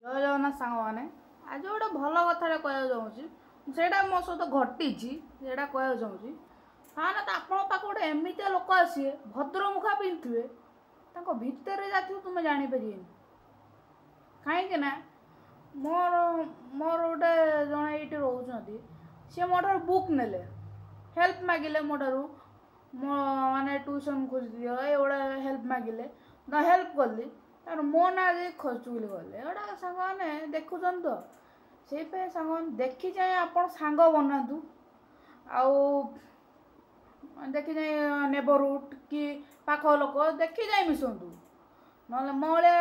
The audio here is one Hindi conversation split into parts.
जय जगन्नाथ सांग मैंने आज गोटे भल कथा कह चाहूँगा मो सहित घटी से कह चाहूँगी हाँ ना तो आप गोटे एमती लोक आसिए भद्र मुखा पिंधे भितर जाती तुम जापर कहीं मोर मोर गोटे जड़े ये रोच सी मो बुक नेले हेल्प मागिले मो माने ट्यूशन खोज दियो ये गोटे हेल्प मागिले ना हेल्प कली तार मो ना खर्चुली गले एटा सांग मैंने देखुन तो से सांग देखी जाए आप सांग बनातु आउ देखी जाए नेबरहुड कि पाख लोक देखी जाए मिशंतु ना मोले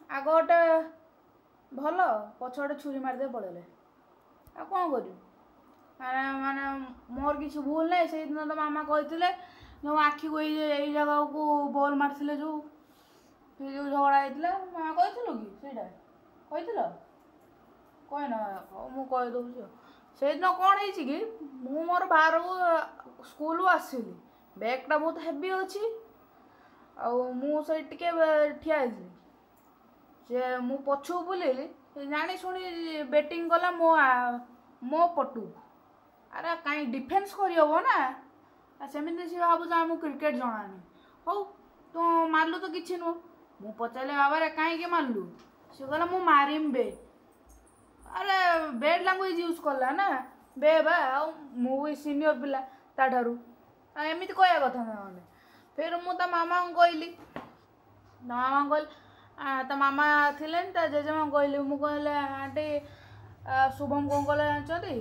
आग गोटे भल पछटे छुरी मारदे पड़े आ कौन कर माने मोर किसी भूल ना से दिन तो मामा कहते जो आखि को यही जगह को बॉल मारते जो जो झगड़ा होता मामा कहलु कि सहीटा कही कहना मु कहीदे से दिन कौन है कि मु मोर बाहर को स्कूल आसली बैगटा बहुत हेवी अच्छी आउ ठिया से मु पछू बुलेली जानी शुणी बैटिंग कला मो पटू अरे कहीं डिफेन्स करहब ना सेमती सी भावुँ आमको क्रिकेट जनानी हौ तू मारलु तो किसी नुह मु पचारे बाबा कहीं मारलु सी कहला मु मारिम बे अरे बैड लांगुएज यूज कला ना बे बा मु सीनियर पिला ताठारू एमती कहया कथा मैंने फिर मु मामा कहली मामा कहली तो मामा थिले जेजेमा कहली मु कहले आंटी शुभम कौन कला जानते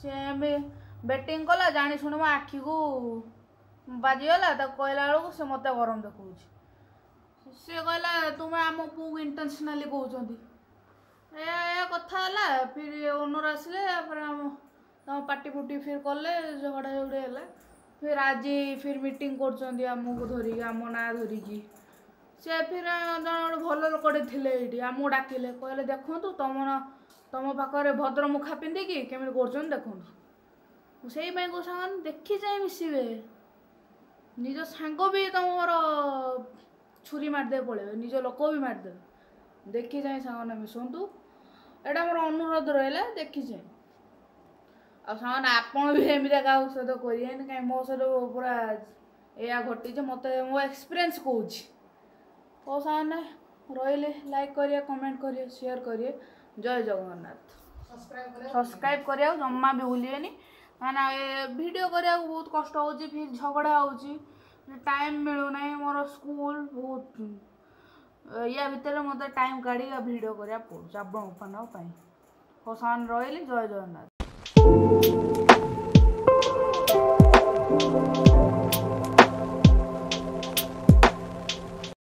सी बैटिंग कला जानी शुणी मो आखि को बाजीगला कहला बेलू से मत गरम देखा सी कहला तुम्हें आम पु इंटेंशनाली कहते कथा है फिर ओनर आसिले तुम पार्टी फुटी फिर कले झगड़ा झगड़ी है फिर आज फिर मीटिंग करमको धरिकी आम ना धरिकी से फिर जन गोटे भल लोकटे थे आमको डाकिले कहले देखु तुम पाखे भद्र मुखा पिंधिकी केमी कर देखु से सांग देखी जाए मिसवे निज सांग भी तुम छुरी मारदे पड़े निज लोक भी मारदे देखी जाए सांग मिशंतु एटा मोर अनुरोध रहा देखी जाए आंग आपड़ भी एमती क्या सहित करें कहीं मो सहित पूरा या घटी मत मो एक्सपीरियंस कौच तो सामने रही लाइक करिए कमेंट करिए शेयर करिए जय जगन्नाथ सब्सक्राइब करिया जम्मा भी भूलिए माना वीडियो करिया बहुत कष्ट हो फिर झगड़ा हो टाइम मिलूना मोर स्कूल बहुत या भितर मत टाइम काढ़ी वीडियो करिया पड़े आपण उपान हो सान रही जय जगन्नाथ।